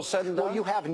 Said and done? Well, you have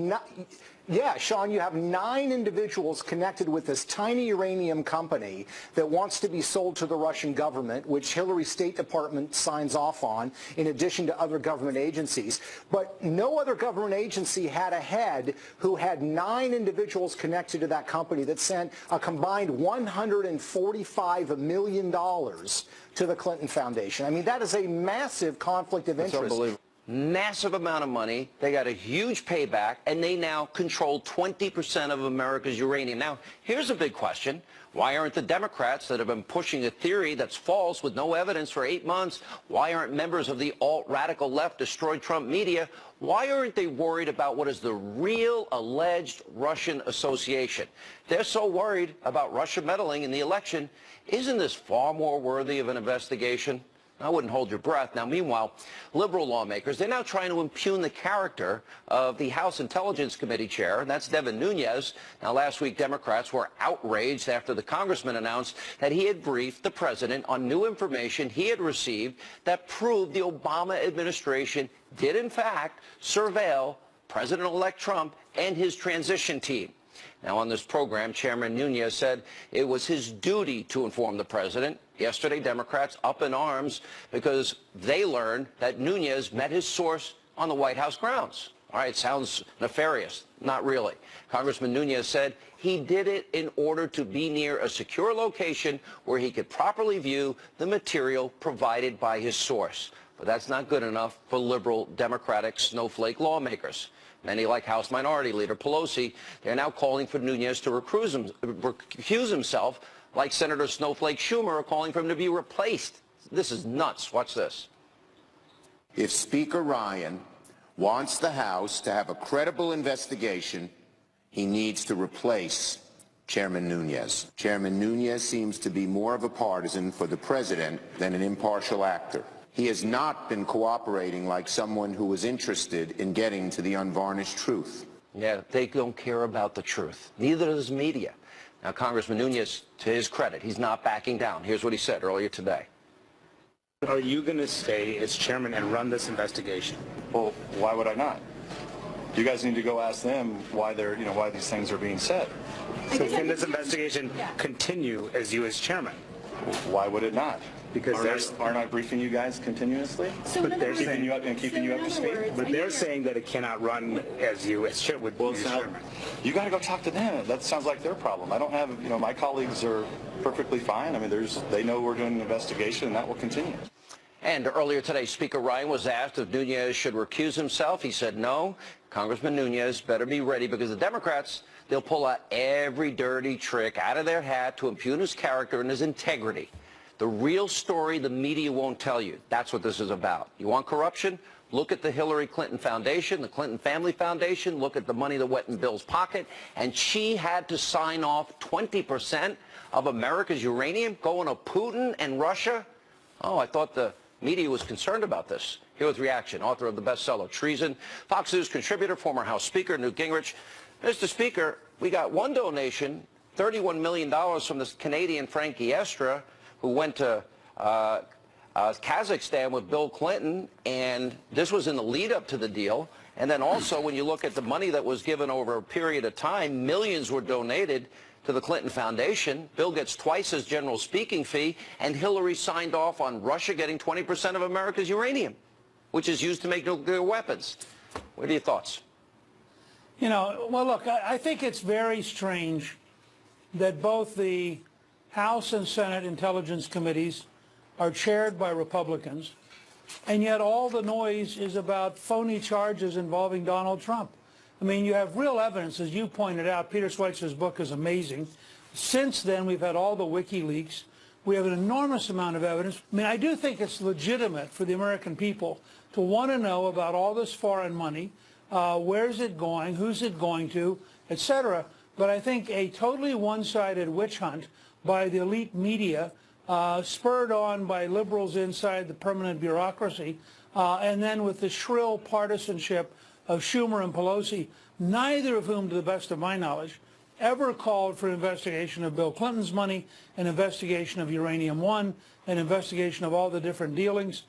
yeah, Sean, you have 9 individuals connected with this tiny uranium company that wants to be sold to the Russian government, which Hillary's State Department signs off on, in addition to other government agencies. But no other government agency had a head who had 9 individuals connected to that company that sent a combined $145 million to the Clinton Foundation. I mean, that is a massive conflict of interest. That's unbelievable. Massive amount of money. They got a huge payback, and they now control 20% of America's uranium. Now, here's a big question. Why aren't the Democrats that have been pushing a theory that's false with no evidence for 8 months, why aren't members of the alt-radical left destroyed Trump media, why aren't they worried about what is the real alleged Russian association? They're so worried about Russia meddling in the election. Isn't this far more worthy of an investigation? I wouldn't hold your breath. Now, meanwhile, liberal lawmakers, they're now trying to impugn the character of the House Intelligence Committee chair, and that's Devin Nunes. Now, last week, Democrats were outraged after the congressman announced that he had briefed the president on new information he had received that proved the Obama administration did, in fact, surveil President-elect Trump and his transition team. Now, on this program, Chairman Nunes said it was his duty to inform the president. Yesterday, Democrats up in arms because they learned that Nunes met his source on the White House grounds. All right, sounds nefarious. Not really. Congressman Nunes said he did it in order to be near a secure location where he could properly view the material provided by his source. But that's not good enough for liberal Democratic snowflake lawmakers. Many, like House Minority Leader Pelosi, they're now calling for Nunes to recuse himself, like Senator Snowflake Schumer are calling for him to be replaced. This is nuts. Watch this. If Speaker Ryan wants the House to have a credible investigation, he needs to replace Chairman Nunes. Chairman Nunes seems to be more of a partisan for the president than an impartial actor. He has not been cooperating like someone who was interested in getting to the unvarnished truth. Yeah, they don't care about the truth. Neither does media. Now, Congressman Nunes, to his credit, he's not backing down. Here's what he said earlier today. Are you going to stay as chairman and run this investigation? Well, why would I not? You guys need to go ask them why they're, why these things are being said. So can this investigation continue as you as chairman? Why would it not? Because aren't I briefing you guys continuously? So but they're keeping you up to speed. But they're saying that it cannot run as you as chairman. You got to go talk to them. That sounds like their problem. I don't have, my colleagues are perfectly fine. I mean, they know we're doing an investigation, and that will continue. And earlier today, Speaker Ryan was asked if Nunes should recuse himself. He said no. Congressman Nunes better be ready because the Democrats, they'll pull out every dirty trick out of their hat to impugn his character and his integrity. The real story the media won't tell you. That's what this is about. You want corruption? Look at the Hillary Clinton Foundation, the Clinton Family Foundation. Look at the money that went in Bill's pocket. And she had to sign off 20% of America's uranium going to Putin and Russia. Oh, I thought the media was concerned about this. Here with reaction, author of the bestseller Treason, Fox News contributor, former House Speaker Newt Gingrich. Mr. Speaker, we got one donation, $31 million from this Canadian Frankie Estra, who went to Kazakhstan with Bill Clinton, and this was in the lead-up to the deal. And then also, when you look at the money that was given over a period of time, millions were donated to the Clinton Foundation. Bill gets twice his general speaking fee, and Hillary signed off on Russia getting 20% of America's uranium, which is used to make nuclear weapons. What are your thoughts? Well, look, I think it's very strange that both the House and Senate Intelligence Committees are chaired by Republicans, and yet all the noise is about phony charges involving Donald Trump. I mean, you have real evidence, as you pointed out. Peter Schweitzer's book is amazing. Since then, we've had all the WikiLeaks. We have an enormous amount of evidence. I mean, I do think it's legitimate for the American people to want to know about all this foreign money, where's it going, who's it going to, etc. But I think a totally one-sided witch hunt by the elite media, spurred on by liberals inside the permanent bureaucracy, and then with the shrill partisanship of Schumer and Pelosi, neither of whom, to the best of my knowledge, ever called for an investigation of Bill Clinton's money, an investigation of Uranium One, an investigation of all the different dealings.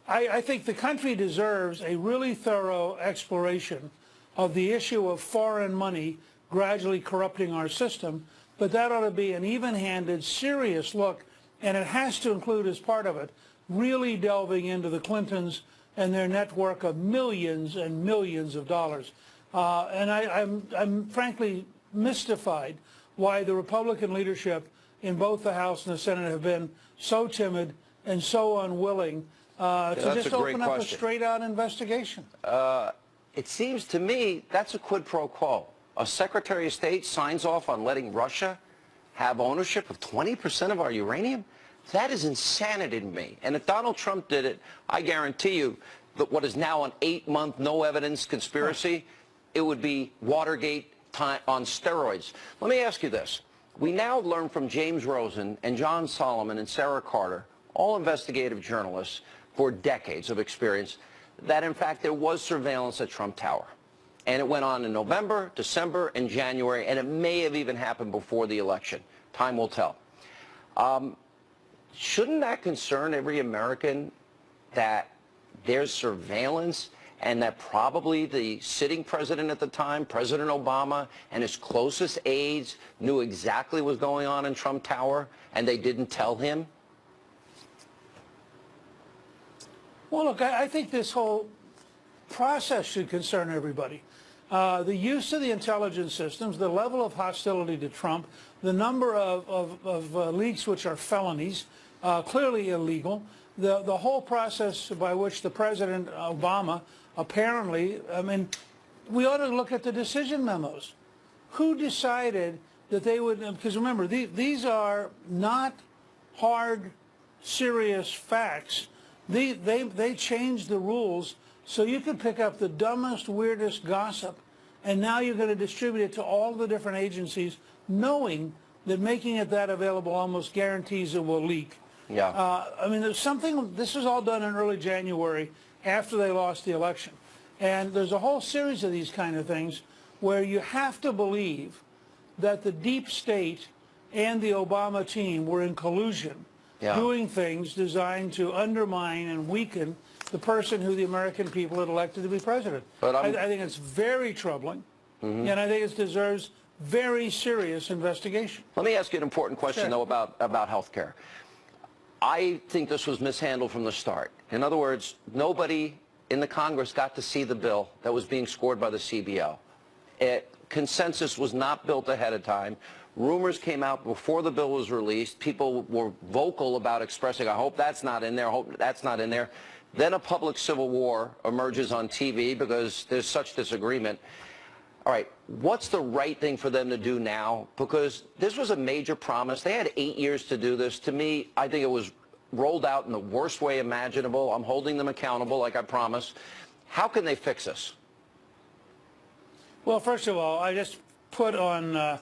I think the country deserves a really thorough exploration of the issue of foreign money gradually corrupting our system, but that ought to be an even-handed, serious look, and it has to include as part of it really delving into the Clintons and their network of millions and millions of dollars. And I'm frankly mystified why the Republican leadership in both the House and the Senate have been so timid and so unwilling to just open up a straight-out investigation. It seems to me that's a quid pro quo. A Secretary of State signs off on letting Russia have ownership of 20% of our uranium? That is insanity to me. And if Donald Trump did it, I guarantee you that what is now an 8-month no evidence conspiracy, it would be Watergate time on steroids. Let me ask you this. We now learn from James Rosen and John Solomon and Sarah Carter, all investigative journalists for decades of experience, that in fact there was surveillance at Trump Tower. And it went on in November, December, and January, and it may have even happened before the election. Time will tell. Shouldn't that concern every American that there's surveillance and that probably the sitting president at the time, President Obama, and his closest aides knew exactly what was going on in Trump Tower and they didn't tell him? Well, look, I think this whole process should concern everybody. The use of the intelligence systems, the level of hostility to Trump, the number of leaks which are felonies, clearly illegal, the whole process by which the President Obama apparently, I mean, we ought to look at the decision memos. Who decided that they would, because remember, these are not hard, serious facts. They changed the rules so you could pick up the dumbest, weirdest gossip, and now you're going to distribute it to all the different agencies, knowing that making it that available almost guarantees it will leak. Yeah. I mean, there's something, this was all done in early January after they lost the election. And there's a whole series of these kind of things where you have to believe that the deep state and the Obama team were in collusion, doing things designed to undermine and weaken the person who the American people had elected to be president. But I think it's very troubling, and I think it deserves very serious investigation. Let me ask you an important question, though, about health care. I think this was mishandled from the start. In other words, nobody in the Congress got to see the bill that was being scored by the CBO. Consensus was not built ahead of time. Rumors came out before the bill was released. People were vocal about expressing, I hope that's not in there, I hope that's not in there. Then a public civil war emerges on TV because there's such disagreement. All right, what's the right thing for them to do now? Because this was a major promise. They had 8 years to do this. To me, I think it was rolled out in the worst way imaginable. I'm holding them accountable like I promised. How can they fix this? Well, first of all, I just put on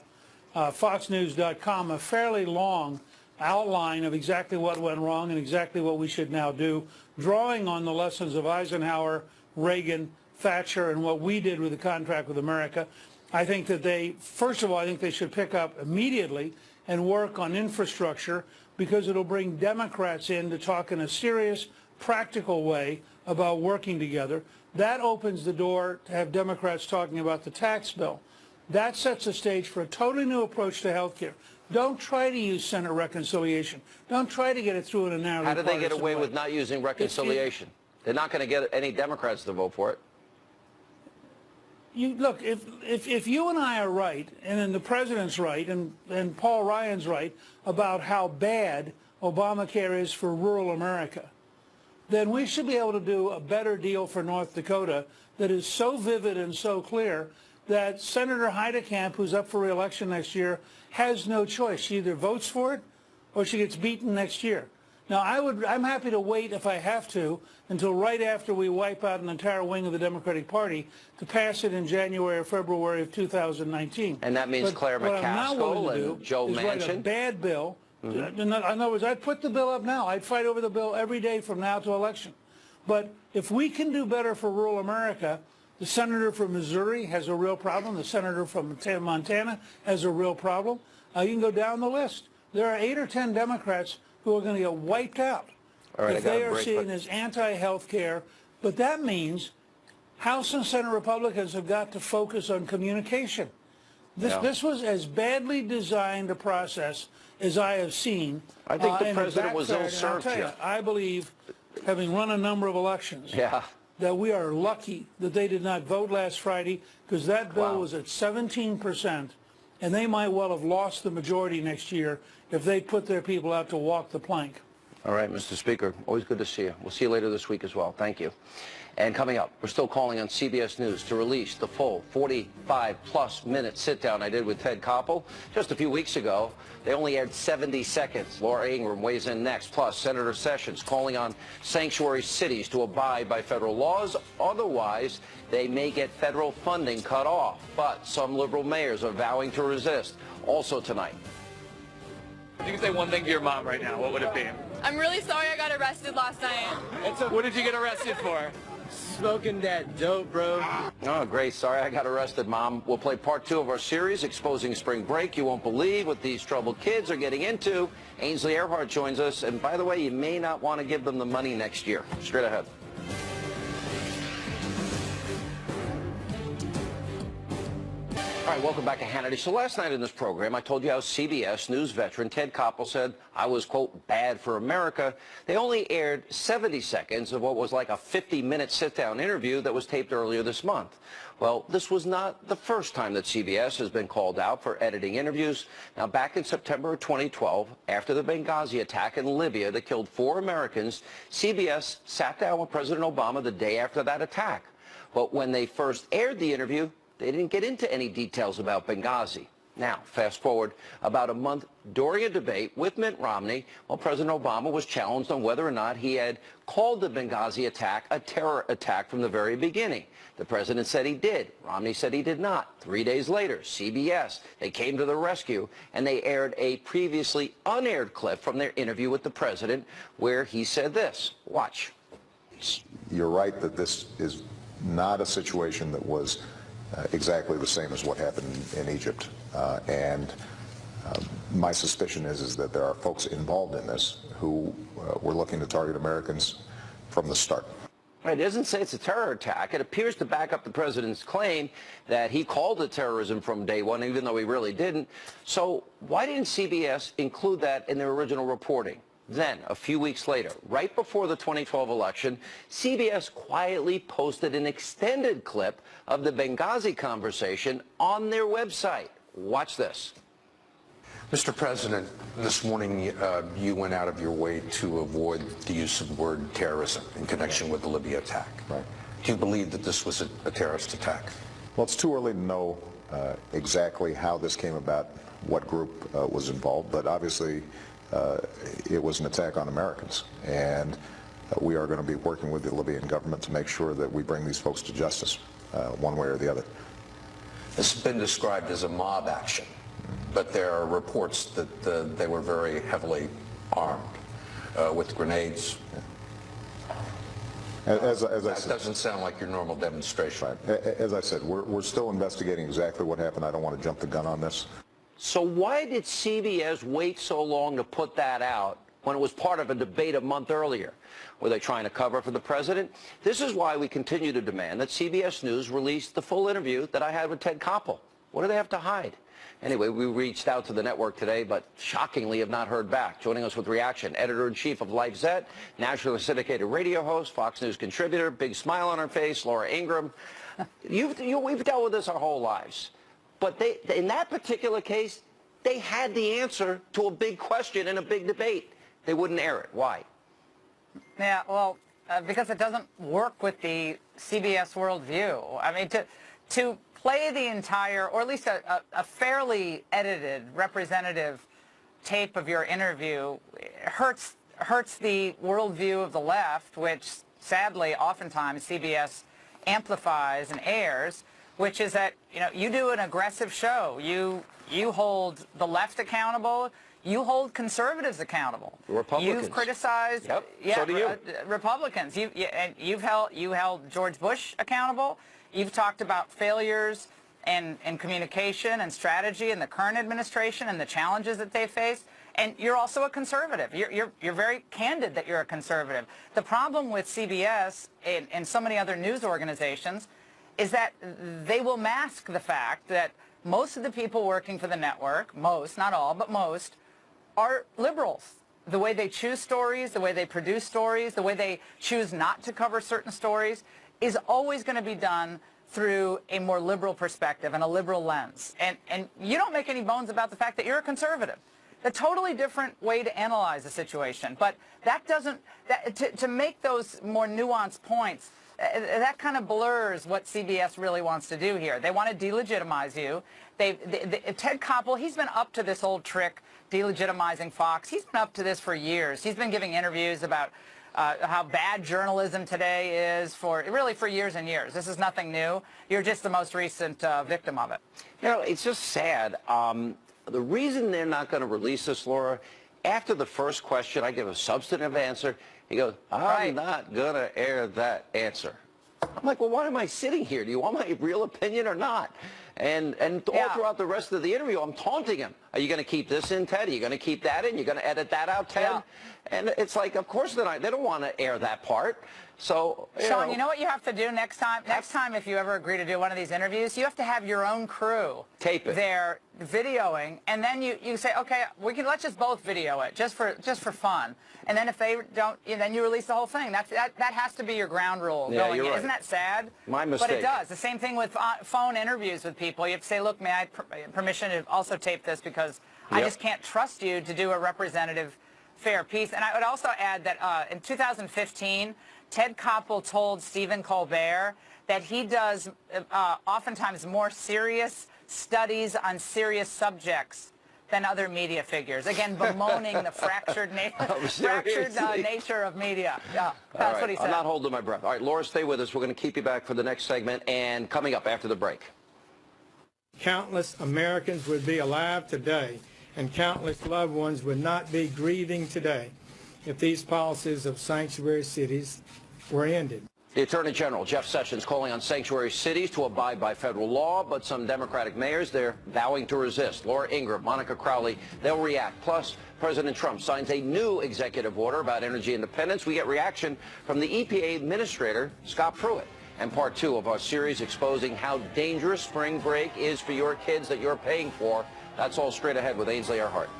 FoxNews.com a fairly long outline of exactly what went wrong and exactly what we should now do, drawing on the lessons of Eisenhower, Reagan, Thatcher, and what we did with the contract with America. I think that they, first of all, I think they should pick up immediately and work on infrastructure, because it'll bring Democrats in to talk in a serious, practical way about working together. That opens the door to have Democrats talking about the tax bill. That sets the stage for a totally new approach to health care. Don't try to use Senate reconciliation. Don't try to get it through in a narrow. How did they get away with not using reconciliation? They're not going to get any Democrats to vote for it. Look, if you and I are right, and then the president's right, and Paul Ryan's right about how bad Obamacare is for rural America, then we should be able to do a better deal for North Dakota that is so vivid and so clear that Senator Heidecamp, who's up for re-election next year, has no choice. She either votes for it or she gets beaten next year. Now, I'm happy to wait, if I have to, until right after we wipe out an entire wing of the Democratic Party to pass it in January or February of 2019. And that means Claire McCaskill and Joe Manchin? Write a bad bill. In other words, I'd put the bill up now. I'd fight over the bill every day from now to election. But if we can do better for rural America, the senator from Missouri has a real problem. The senator from Montana has a real problem. You can go down the list. There are 8 or 10 Democrats who are going to get wiped out. All right, if they are seen as anti-health care. But that means House and Senate Republicans have got to focus on communication. This was as badly designed a process as I have seen. I think the president was ill-served here. I believe, having run a number of elections, that we are lucky that they did not vote last Friday, because that bill was at 17%, and they might well have lost the majority next year if they put their people out to walk the plank. All right, Mr. Speaker, always good to see you. We'll see you later this week as well. Thank you. And coming up, we're still calling on CBS News to release the full 45-plus minute sit-down I did with Ted Koppel just a few weeks ago. They only aired 70 seconds. Laura Ingraham weighs in next. Plus, Senator Sessions calling on sanctuary cities to abide by federal laws. Otherwise, they may get federal funding cut off. But some liberal mayors are vowing to resist. Also tonight. If you could say one thing to your mom right now, what would it be? I'm really sorry I got arrested last night. What did you get arrested for? Smoking that dope, bro. Oh, great. Sorry I got arrested, Mom. We'll play part 2 of our series, Exposing Spring Break. You won't believe what these troubled kids are getting into. Ainsley Earhardt joins us. And by the way, you may not want to give them the money next year. Straight ahead. All right, welcome back to Hannity. So last night in this program, I told you how CBS News veteran Ted Koppel said I was, quote, bad for America. They only aired 70 seconds of what was like a 50-minute sit-down interview that was taped earlier this month. Well, this was not the first time that CBS has been called out for editing interviews. Now, back in September of 2012, after the Benghazi attack in Libya that killed 4 Americans, CBS sat down with President Obama the day after that attack. But when they first aired the interview, they didn't get into any details about Benghazi. Now, fast forward about a month during a debate with Mitt Romney, while President Obama was challenged on whether or not he had called the Benghazi attack a terror attack from the very beginning. The president said he did. Romney said he did not. 3 days later, CBS, they came to the rescue, and they aired a previously unaired clip from their interview with the president where he said this. Watch. You're right that this is not a situation that was exactly the same as what happened in Egypt. My suspicion is that there are folks involved in this who were looking to target Americans from the start. It doesn't say it's a terror attack. It appears to back up the president's claim that he called it terrorism from day one, even though he really didn't. So why didn't CBS include that in their original reporting? Then, a few weeks later, right before the 2012 election, CBS quietly posted an extended clip of the Benghazi conversation on their website. Watch this. Mr. President, this morning you went out of your way to avoid the use of the word terrorism in connection with the Libya attack. Right. Do you believe that this was a terrorist attack? Well, it's too early to know exactly how this came about, what group was involved, but obviously it was an attack on Americans, and we are going to be working with the Libyan government to make sure that we bring these folks to justice, one way or the other. This has been described as a mob action, but there are reports that they were very heavily armed with grenades. As I that said, doesn't sound like your normal demonstration. Right. As I said, we're still investigating exactly what happened. I don't want to jump the gun on this. So why did CBS wait so long to put that out when it was part of a debate a month earlier? Were they trying to cover for the president? This is why we continue to demand that CBS News release the full interview that I had with Ted Koppel. What do they have to hide? Anyway, we reached out to the network today, but shockingly have not heard back. Joining us with reaction, editor-in-chief of Life Zet, nationally syndicated radio host, Fox News contributor, big smile on her face, Laura Ingraham. We've dealt with this our whole lives. But in that particular case, they had the answer to a big question in a big debate. They wouldn't air it. Why? Yeah, well, because it doesn't work with the CBS worldview. I mean, to play the entire, or at least a fairly edited, representative tape of your interview hurts the worldview of the left, which sadly oftentimes CBS amplifies and airs, which is that, you know, you do an aggressive show. You hold the left accountable. You hold conservatives accountable. Republicans. You've criticized, yep. Yeah, so do you. Republicans. You held George Bush accountable. You've talked about failures in communication and strategy in the current administration and the challenges that they face. And you're also a conservative. You're very candid that you're a conservative. The problem with CBS and so many other news organizations is that they will mask the fact that most of the people working for the network, most, not all, but most, are liberals. The way they choose stories, the way they produce stories, the way they choose not to cover certain stories is always going to be done through a more liberal perspective and a liberal lens. And you don't make any bones about the fact that you're a conservative. A totally different way to analyze the situation. But that doesn't, to make those more nuanced points, that kind of blurs what CBS really wants to do here. They want to delegitimize you. Ted Koppel, he's been up to this old trick, delegitimizing Fox. He's been up to this for years. He's been giving interviews about how bad journalism today is for years and years. This is nothing new. You're just the most recent victim of it. You know, it's just sad. The reason they're not going to release this, Laura, after the first question, I give a substantive answer. He goes, I'm not going to air that answer. I'm like, well, why am I sitting here? Do you want my real opinion or not? And all throughout the rest of the interview, I'm taunting him. Are you going to keep this in, Ted? Are you going to keep that in? You're going to edit that out, Ted? Yeah. And it's like, of course they're not. They don't want to air that part. So, Sean, you know what you have to do next time? Next time, if you ever agree to do one of these interviews, you have to have your own crew tape it there videoing, and then you say, okay, let's just both video it just for fun. And then if they don't, then you release the whole thing. That has to be your ground rule. Yeah, you're right. Isn't that sad? My mistake. But it does. The same thing with phone interviews with people. You have to say, look, may I have permission to also tape this because I just can't trust you to do a representative, fair piece. And I would also add that in 2015, Ted Koppel told Stephen Colbert that he does oftentimes more serious studies on serious subjects than other media figures. Again, bemoaning the fractured nature of media. Yeah, that's what he said. I'm not holding my breath. All right, Laura, stay with us. We're going to keep you back for the next segment and coming up after the break. Countless Americans would be alive today, and countless loved ones would not be grieving today if these policies of sanctuary cities were ended. The Attorney General, Jeff Sessions, calling on sanctuary cities to abide by federal law, but some Democratic mayors, they're vowing to resist. Laura Ingraham, Monica Crowley, they'll react. Plus, President Trump signs a new executive order about energy independence. We get reaction from the EPA Administrator, Scott Pruitt. And part 2 of our series exposing how dangerous spring break is for your kids that you're paying for. That's all straight ahead with Ainsley Earhart.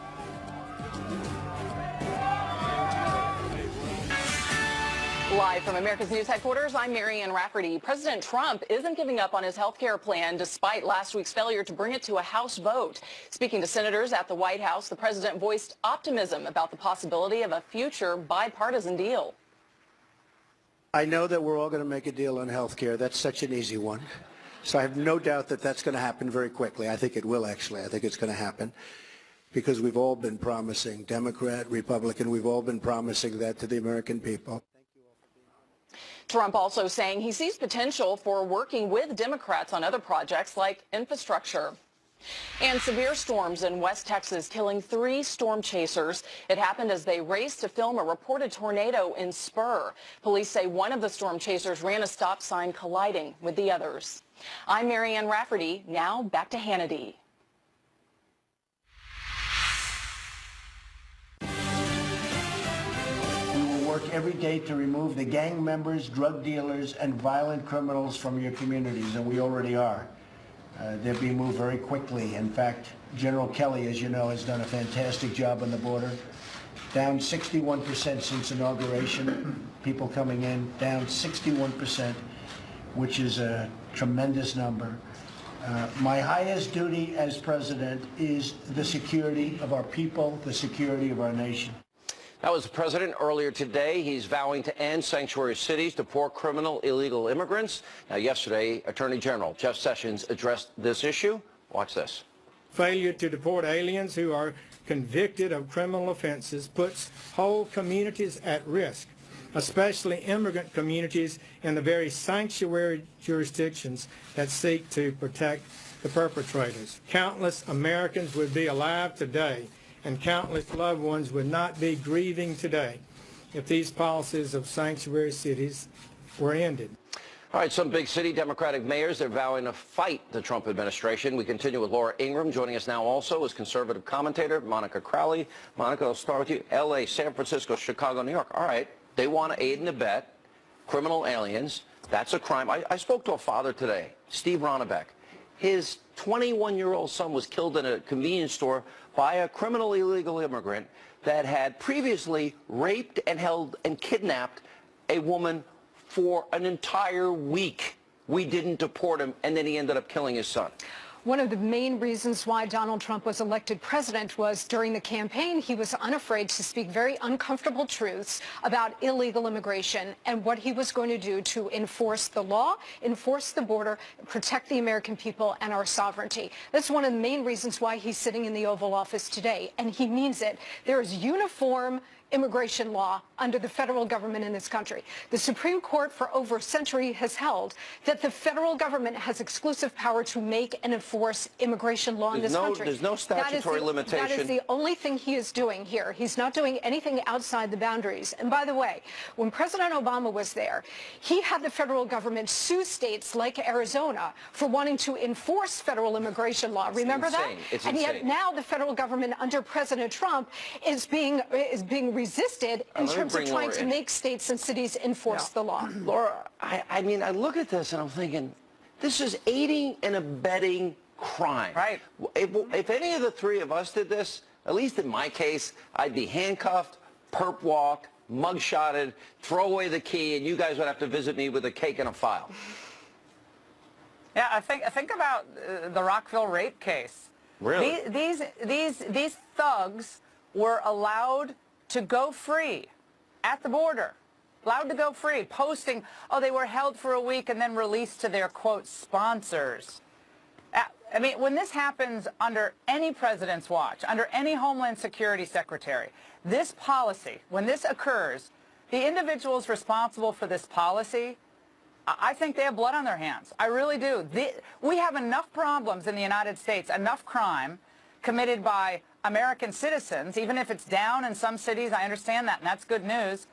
Live from America's News Headquarters, I'm Marianne Rafferty. President Trump isn't giving up on his health care plan despite last week's failure to bring it to a House vote. Speaking to senators at the White House, the president voiced optimism about the possibility of a future bipartisan deal. I know that we're all going to make a deal on health care. That's such an easy one. So I have no doubt that that's going to happen very quickly. I think it will, actually. I think it's going to happen because we've all been promising, Democrat, Republican, we've all been promising that to the American people. Trump also saying he sees potential for working with Democrats on other projects like infrastructure. And severe storms in West Texas killing 3 storm chasers. It happened as they raced to film a reported tornado in Spur. Police say one of the storm chasers ran a stop sign colliding with the others. I'm Marianne Rafferty. Now back to Hannity. Work every day to remove the gang members, drug dealers, and violent criminals from your communities, and we already are. They're being moved very quickly. In fact, General Kelly, as you know, has done a fantastic job on the border. Down 61% since inauguration, people coming in, down 61%, which is a tremendous number. My highest duty as president is the security of our people, the security of our nation. That was the president earlier today. He's vowing to end sanctuary cities to poor criminal illegal immigrants. Now, yesterday, Attorney General Jeff Sessions addressed this issue. Watch this. Failure to deport aliens who are convicted of criminal offenses puts whole communities at risk, especially immigrant communities in the very sanctuary jurisdictions that seek to protect the perpetrators. Countless Americans would be alive today, and countless loved ones would not be grieving today if these policies of sanctuary cities were ended. All right, some big city Democratic mayors, they're vowing to fight the Trump administration. We continue with Laura Ingraham. Joining us now also is conservative commentator Monica Crowley. Monica, I'll start with you. L.A., San Francisco, Chicago, New York. All right, they want to aid and abet criminal aliens. That's a crime. I spoke to a father today, Steve Ronnebeck. His 21-year-old son was killed in a convenience store by a criminal illegal immigrant that had previously raped and held and kidnapped a woman for an entire week. We didn't deport him, and then he ended up killing his son. One of the main reasons why Donald Trump was elected president was during the campaign, he was unafraid to speak very uncomfortable truths about illegal immigration and what he was going to do to enforce the law, enforce the border, protect the American people and our sovereignty. That's one of the main reasons why he's sitting in the Oval Office today, and he means it. There is uniform immigration law under the federal government in this country. The Supreme Court for over a century has held that the federal government has exclusive power to make and enforce immigration law in this country. There's no statutory limitation. That is the only thing he is doing here. He's not doing anything outside the boundaries. And by the way, when President Obama was there, he had the federal government sue states like Arizona for wanting to enforce federal immigration law. Remember that? It's and insane. yet now the federal government under President Trump is being resisted in terms of trying to make states and cities enforce the law. Laura, I mean, I look at this and I'm thinking, this is aiding and abetting crime. Right. If any of the three of us did this, at least in my case, I'd be handcuffed, perp walk, mugshotted, throw away the key, and you guys would have to visit me with a cake and a file. Yeah, I think about the Rockville rape case. Really? These thugs were allowed to go free at the border, allowed to go free, posting, oh, they were held for a week and then released to their, quote, sponsors. I mean, when this happens under any president's watch, under any Homeland Security secretary, this policy, when this occurs, the individuals responsible for this policy, I think they have blood on their hands. I really do. We have enough problems in the United States, enough crime committed by American citizens, even if it's down in some cities, I understand that, and that's good news.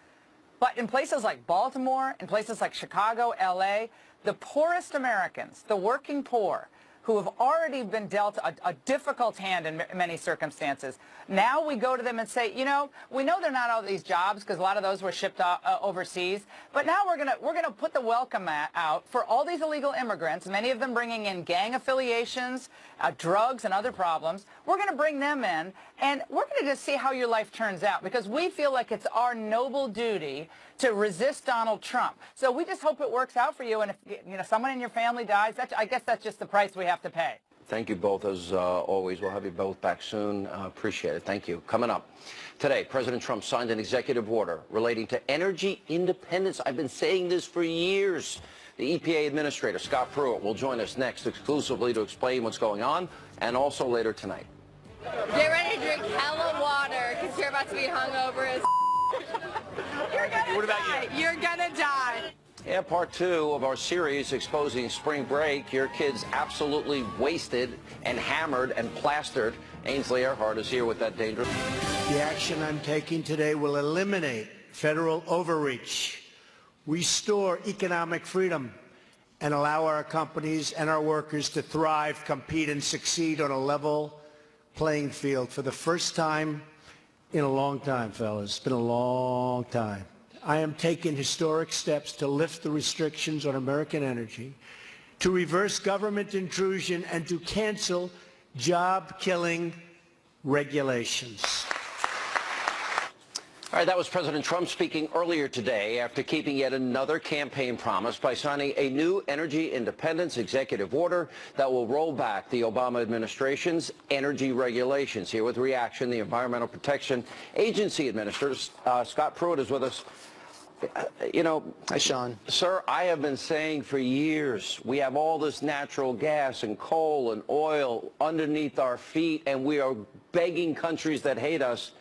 But in places like Baltimore, in places like Chicago, L.A., the poorest Americans, the working poor, who have already been dealt a difficult hand in many circumstances. Now we go to them and say, you know, we know they're not all these jobs because a lot of those were shipped overseas, but now we're gonna put the welcome out for all these illegal immigrants, many of them bringing in gang affiliations, drugs and other problems. We're going to bring them in, and we're going to just see how your life turns out because we feel like it's our noble duty to resist Donald Trump. So we just hope it works out for you, and if someone in your family dies, I guess that's just the price we have to pay. Thank you both, as always. We'll have you both back soon. Appreciate it. Thank you. Coming up today, President Trump signed an executive order relating to energy independence. I've been saying this for years. The EPA Administrator, Scott Pruitt, will join us next exclusively to explain what's going on, and also later tonight. Get ready to drink hella water because you're about to be hungover as You're gonna die. You're gonna die. Yeah, part 2 of our series exposing spring break. Your kids absolutely wasted and hammered and plastered. Ainsley Earhardt is here with that dangerous. The action I'm taking today will eliminate federal overreach, restore economic freedom, and allow our companies and our workers to thrive, compete, and succeed on a level playing field for the first time in a long time, fellas. It's been a long time. I am taking historic steps to lift the restrictions on American energy, to reverse government intrusion, and to cancel job-killing regulations. All right, that was President Trump speaking earlier today after keeping yet another campaign promise by signing a new energy independence executive order that will roll back the Obama administration's energy regulations. Here with reaction, the Environmental Protection Agency Administrator, Scott Pruitt, is with us. You know, hi, Sean. Sir, I have been saying for years, we have all this natural gas and coal and oil underneath our feet, and we are begging countries that hate us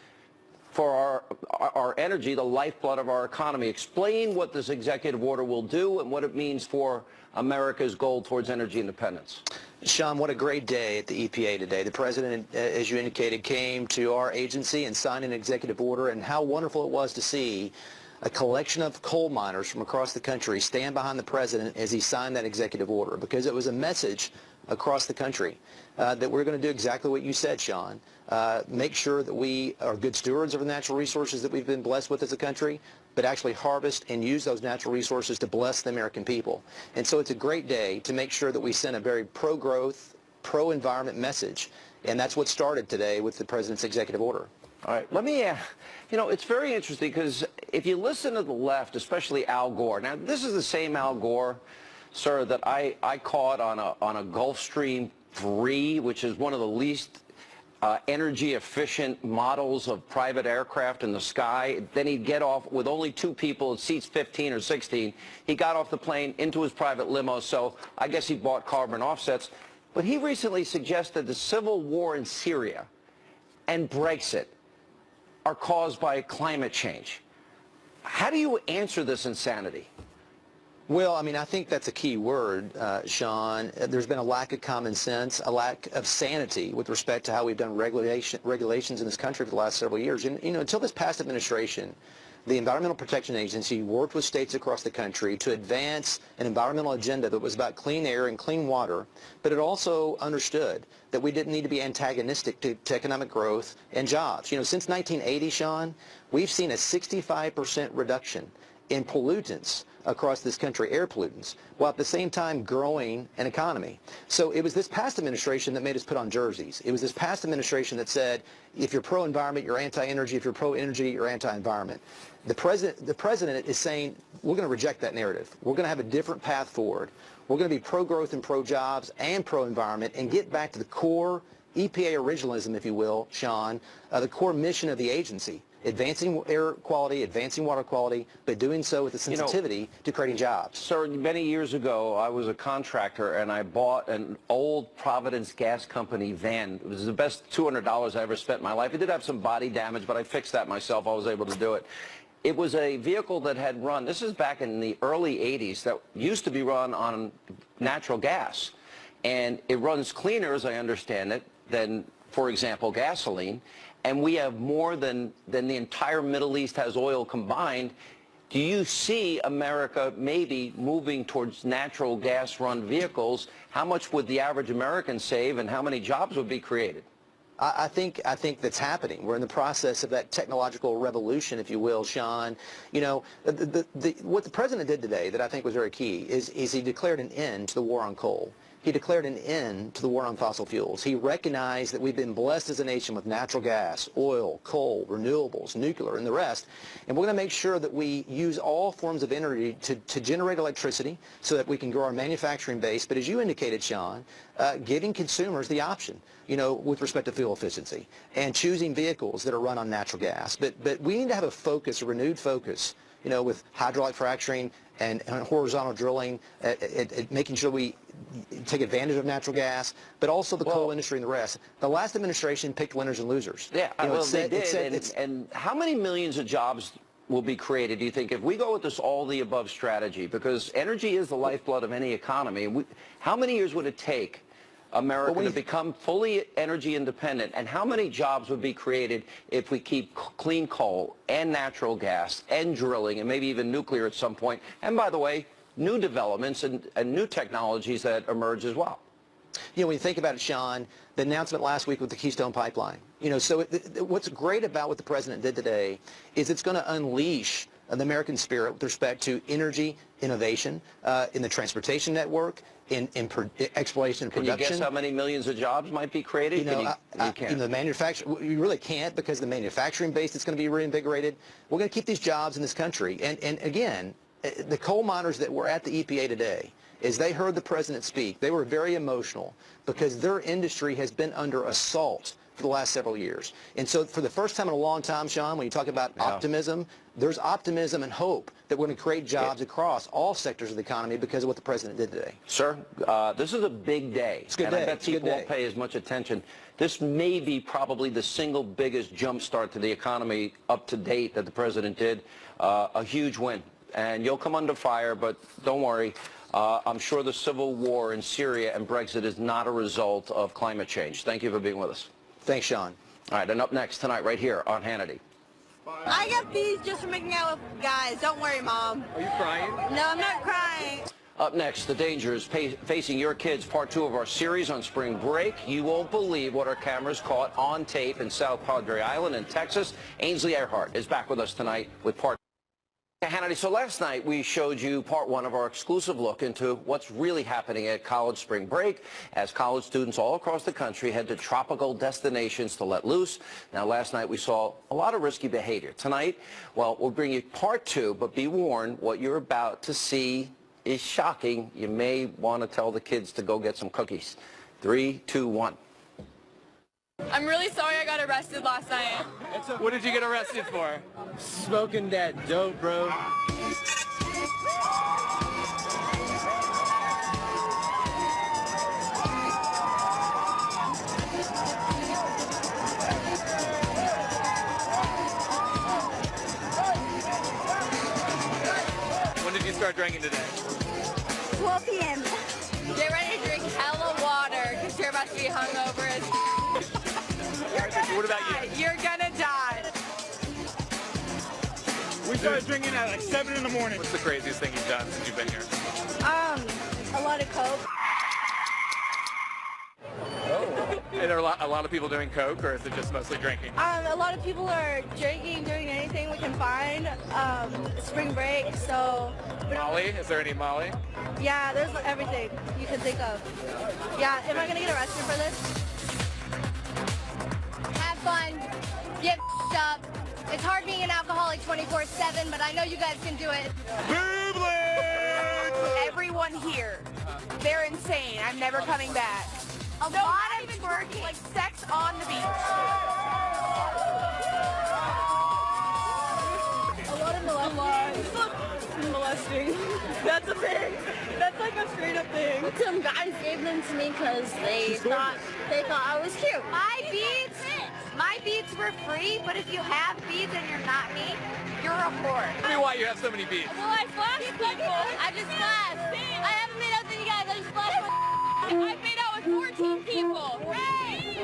for our energy, the lifeblood of our economy. Explain what this executive order will do and what it means for America's goal towards energy independence. Sean, what a great day at the EPA today. The President, as you indicated, came to our agency and signed an executive order, and how wonderful it was to see a collection of coal miners from across the country stand behind the president as he signed that executive order, because it was a message across the country that we're going to do exactly what you said, Sean. Make sure that we are good stewards of the natural resources that we've been blessed with as a country, but actually harvest and use those natural resources to bless the American people. And so it's a great day to make sure that we send a very pro-growth, pro-environment message, and that's what started today with the president's executive order. All right, let me, it's very interesting because if you listen to the left, especially Al Gore, now this is the same Al Gore, sir, that I caught on a Gulfstream 3, which is one of the least energy efficient models of private aircraft in the sky. Then he'd get off with only 2 people, it seats 15 or 16. He got off the plane into his private limo, so I guess he bought carbon offsets. But he recently suggested the civil war in Syria and Brexit are caused by climate change. How do you answer this insanity? Well, I mean, I think that's a key word, Sean. There's been a lack of common sense, a lack of sanity with respect to how we've done regulations in this country for the last several years. And, until this past administration, the Environmental Protection Agency worked with states across the country to advance an environmental agenda that was about clean air and clean water, but it also understood that we didn't need to be antagonistic to economic growth and jobs. Since 1980, Sean, we've seen a 65% reduction in pollutants across this country, air pollutants, while at the same time growing an economy. So it was this past administration that made us put on jerseys. It was this past administration that said, if you're pro-environment, you're anti-energy. If you're pro-energy, you're anti-environment. The president is saying, we're going to reject that narrative. We're going to have a different path forward. We're going to be pro-growth and pro-jobs and pro-environment and get back to the core EPA originalism, if you will, Sean, the core mission of the agency. Advancing air quality, advancing water quality, but doing so with a sensitivity to creating jobs. Sir, many years ago, I was a contractor, and I bought an old Providence Gas Company van. It was the best $200 I ever spent in my life. It did have some body damage, but I fixed that myself. I was able to do it. It was a vehicle that had run, this is back in the early 80s, that used to be run on natural gas. And it runs cleaner, as I understand it, than, for example, gasoline. And we have more than the entire Middle East has oil combined. Do you see America maybe moving towards natural gas-run vehicles? How much would the average American save, and how many jobs would be created? I think that's happening. We're in the process of that technological revolution, if you will, Sean. What the president did today that I think was very key is he declared an end to the war on coal. He declared an end to the war on fossil fuels. He recognized that we've been blessed as a nation with natural gas, oil, coal, renewables, nuclear, and the rest. And we're going to make sure that we use all forms of energy to generate electricity so that we can grow our manufacturing base. But as you indicated, Sean, giving consumers the option, with respect to fuel efficiency and choosing vehicles that are run on natural gas. But we need to have a focus, a renewed focus, with hydraulic fracturing and horizontal drilling, making sure we take advantage of natural gas, but also the coal industry and the rest. The last administration picked winners and losers. Yeah, they did. And how many millions of jobs will be created, do you think, if we go with this all-the-above strategy? Because energy is the lifeblood of any economy. How many years would it take America to become fully energy independent, and how many jobs would be created if we keep clean coal and natural gas and drilling and maybe even nuclear at some point? And by the way, new developments and new technologies that emerge as well. When you think about it, Sean, the announcement last week with the Keystone Pipeline, so what's great about what the president did today is it's going to unleash the American spirit with respect to energy innovation in the transportation network, in exploration and production. Can you guess how many millions of jobs might be created? You can't. The manufacturing, you really can't, because the manufacturing base is going to be reinvigorated. We're going to keep these jobs in this country. And again, the coal miners that were at the EPA today, as they heard the president speak, they were very emotional because their industry has been under assault for the last several years. And so for the first time in a long time, Sean, when you talk about optimism, there's optimism and hope that we're going to create jobs across all sectors of the economy because of what the president did today. Sir, this is a big day. It's a good day. I bet people won't pay as much attention. This may be probably the single biggest jumpstart to the economy up to date that the president did. A huge win. And you'll come under fire, but don't worry. I'm sure the civil war in Syria and Brexit is not a result of climate change. Thank you for being with us. Thanks, Sean. All right, and up next tonight right here on Hannity. I got bees just for making out with guys. Don't worry, Mom. Are you crying? No, I'm not crying. Up next, the dangers facing your kids, part 2 of our series on spring break. You won't believe what our cameras caught on tape in South Padre Island in Texas. Ainsley Earhart is back with us tonight with part 2. Hannity, so last night we showed you part 1 of our exclusive look into what's really happening at college spring break as college students all across the country head to tropical destinations to let loose. Now, last night we saw a lot of risky behavior. Tonight, well, we'll bring you part 2, but be warned, what you're about to see is shocking. You may want to tell the kids to go get some cookies. 3, 2, 1. I'm really sorry I got arrested last night. What did you get arrested for? Smoking that dope, bro. When did you start drinking today? 12 p.m. Get ready to drink hella water because you're about to be hungover as What about you? You're gonna die. We started drinking at like 7 in the morning. What's the craziest thing you've done since you've been here? A lot of coke. Are there a lot of people doing coke, or is it just mostly drinking? A lot of people are drinking, doing anything we can find. Spring break, so. Molly? Is there any Molly? Yeah, there's everything you can think of. Yeah, am I gonna get arrested for this? Have fun, get up. It's hard being an alcoholic 24/7, but I know you guys can do it. Everyone here, they're insane. I'm never coming back. A lot of twerking, like sex on the beach. A lot of molesting. That's a thing. That's like a straight up thing. Some guys gave them to me because they thought I was cute. My beads were free, but if you have beads and you're not me, you're a whore. Tell me why you have so many beats. Well, I flashed people. I just flashed. I haven't made out with you guys. I just flashed with I made out with 14 people. Hey!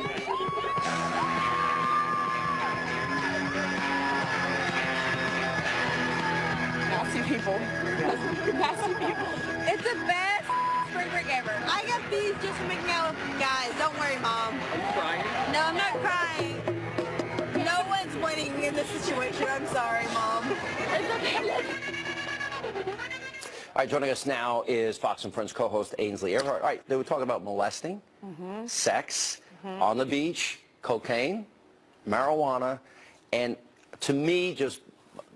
Nasty people. Nasty people. It's the best spring break ever. I got bees just for making out with guys. Don't worry, Mom. Are you crying? No, I'm not crying. No one's winning in this situation. I'm sorry, Mom. It's okay. All right, joining us now is Fox and Friends co-host Ainsley Earhart. All right, they were talking about molesting, sex, on the beach, cocaine, marijuana, and to me, just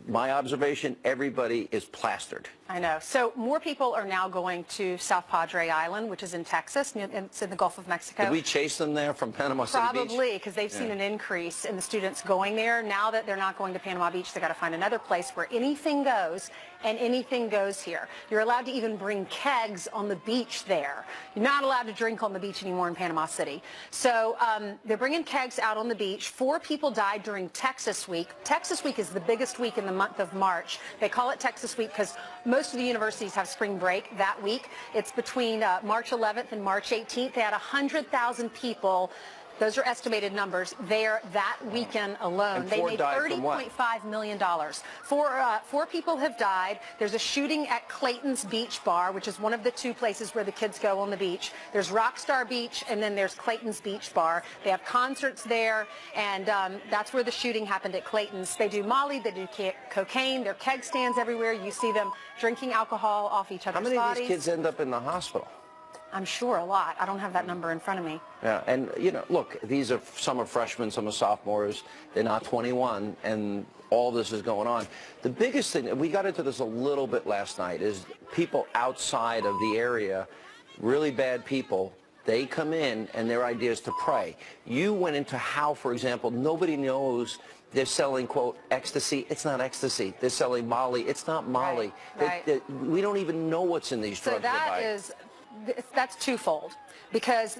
my observation, everybody is plastered. I know. So more people are now going to South Padre Island, which is in Texas, it's in the Gulf of Mexico. Did we chase them there from Panama City Beach? Probably, because they've seen an increase in the students going there. Now that they're not going to Panama Beach, they've got to find another place where anything goes, and anything goes here. You're allowed to even bring kegs on the beach there. You're not allowed to drink on the beach anymore in Panama City. So they're bringing kegs out on the beach. 4 people died during Texas Week. Texas Week is the biggest week in the month of March. They call it Texas Week because most of the universities have spring break that week. It's between March 11th and March 18th. They had 100,000 people. Those are estimated numbers there that weekend alone. And they 4 made died from what? $30.5 million. 4 people have died. There's a shooting at Clayton's Beach Bar, which is one of the 2 places where the kids go on the beach. There's Rockstar Beach, and then there's Clayton's Beach Bar. They have concerts there, and that's where the shooting happened at Clayton's. They do Molly, they do cocaine. There are keg stands everywhere. You see them drinking alcohol off each other's bodies. How many of these kids end up in the hospital? I'm sure a lot. I don't have that number in front of me. Yeah, and you know, look, these are some are freshmen, some are sophomores. They're not 21, and all this is going on. The biggest thing, and we got into this a little bit last night, is people outside of the area, really bad people. They come in, and their idea is to pray. You went into how, for example, nobody knows they're selling, quote, ecstasy. It's not ecstasy. They're selling Molly. It's not Molly. Right. We don't even know what's in these drugs. So that is that's twofold. Because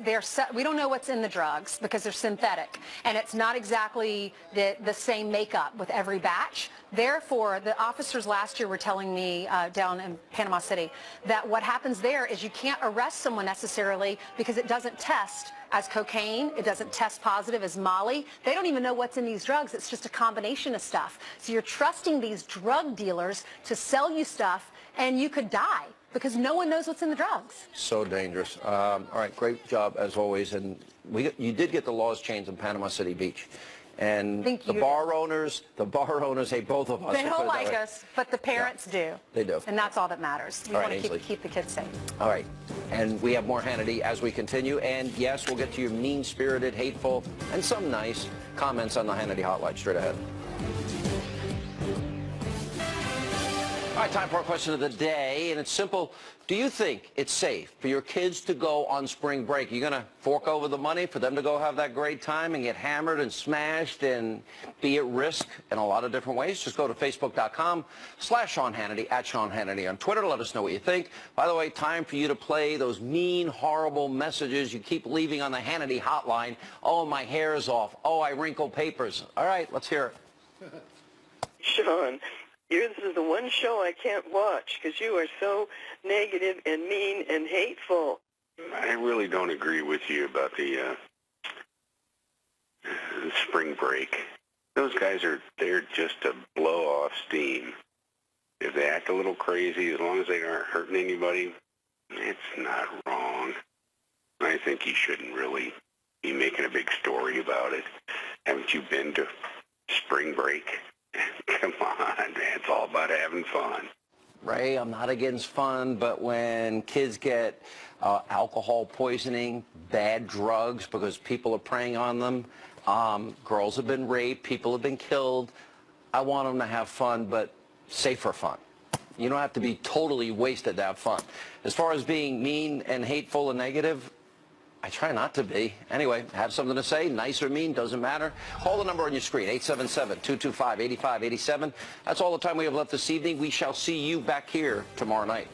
we don't know what's in the drugs because they're synthetic, and it's not exactly the same makeup with every batch. Therefore, the officers last year were telling me down in Panama City that what happens there is you can't arrest someone necessarily because it doesn't test as cocaine, it doesn't test positive as Molly. They don't even know what's in these drugs. It's just a combination of stuff. So you're trusting these drug dealers to sell you stuff, and you could die because no one knows what's in the drugs. So dangerous. All right, great job as always. And you did get the laws changed in Panama City Beach. And the bar owners, hey, both of us. They don't like us, but the parents do. They do. And that's all that matters. We want to keep the kids safe. All right. And we have more Hannity as we continue. And yes, we'll get to your mean-spirited, hateful, and some nice comments on the Hannity Hotline straight ahead. All right, time for our question of the day, and it's simple. Do you think it's safe for your kids to go on spring break? You're going to fork over the money for them to go have that great time and get hammered and smashed and be at risk in a lot of different ways? Just go to Facebook.com/Sean Hannity, @Sean Hannity on Twitter. Let us know what you think. By the way, time for you to play those mean, horrible messages you keep leaving on the Hannity hotline. Oh, my hair is off. Oh, I wrinkle papers. All right, let's hear it. Sean, this is the one show I can't watch because you are so negative and mean and hateful. I really don't agree with you about the spring break. Those guys are there just to blow off steam. If they act a little crazy, as long as they aren't hurting anybody, it's not wrong. I think you shouldn't really be making a big story about it. Haven't you been to spring break? Come on, man. It's all about having fun. Ray, I'm not against fun, but when kids get alcohol poisoning, bad drugs because people are preying on them, girls have been raped, people have been killed, I want them to have fun, but safer fun. You don't have to be totally wasted to have fun. As far as being mean and hateful and negative, I try not to be. Anyway, have something to say, nice or mean, doesn't matter. Call the number on your screen, 877-225-8587. That's all the time we have left this evening. We shall see you back here tomorrow night.